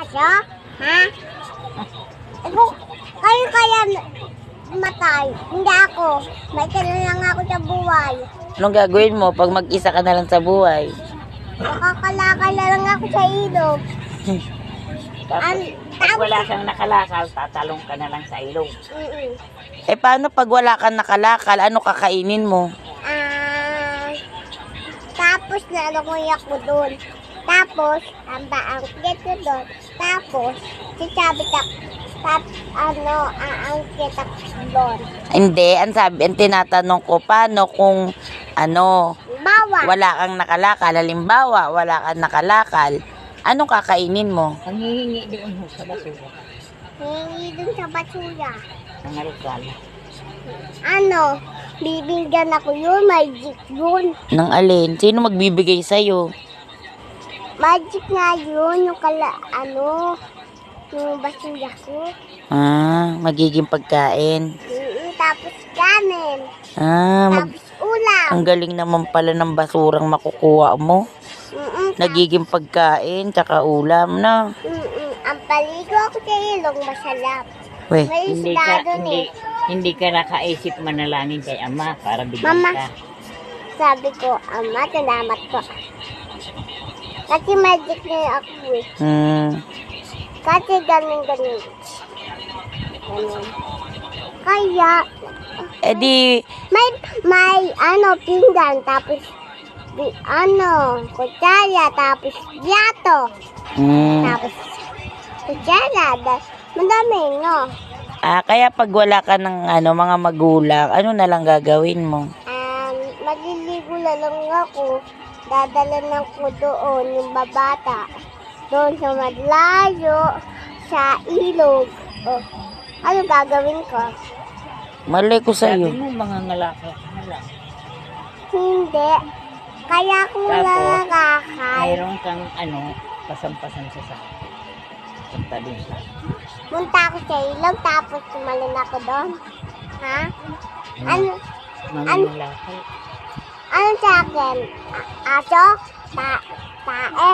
Aso? Ha? Kayo kaya matay. Hindi ako. May kailan lang ako sa buhay. Anong gagawin mo pag mag-isa ka na lang sa buhay? Makakalakal na lang ako sa ilog. Pag wala kang nakalakal, tatalong ka na lang sa ilog. Eh, paano pag wala kang nakalakal? Ano kakainin mo? Tapos nalangoy ako doon. Tapos, ang baangkit ko doon. Tapos, sisabit ako. Aangkit ako doon. Hindi, ang tinatanong ko, paano kung, Bawa. wala kang nakalakal? Halimbawa, wala kang nakalakal, anong kakainin mo? Ang hihingi doon sa basura. Hingi doon sa basura. Ang alukal. Bibigyan ako yun. Magic yun. Nang alin? Sino magbibigay sa'yo? Magic nga yun. Yung yung basura ko. Magiging pagkain. Tapos kanin. Tapos ulam. Ang galing naman pala ng basurang makukuha mo. Nagiging pagkain, tsaka ulam, na. Ang paligo ako sa ilong, masarap. Weh, May isda doon eh. Hindi ka nakaisip manalangin kay Ama para bigyan Mama. ka. Sabi ko, Ama, salamat po. Kasi magic na ako eh. Kasi ganun. Ganun. Kaya, di, may pinggan, tapos, kutsara, tapos yato. Tapos, kutsara, madami, no? kaya pag wala ka ng mga magulang, ano na lang gagawin mo? Maliligo na lang ako. Dadala lang ko doon yung babata. Doon sa madlayo, sa ilog. Ano gagawin ko? Malay ko sa'yo. Sabi mo, mga ngalakal na lang. Hindi. Kaya ako nakakal. Mayroon kang pasampasan sa sakit. Punta din sa Munta ako sa ilog, tapos sumalun ako doon. Ha? mga ngalakal. Ano sa akin? Aso? Tae?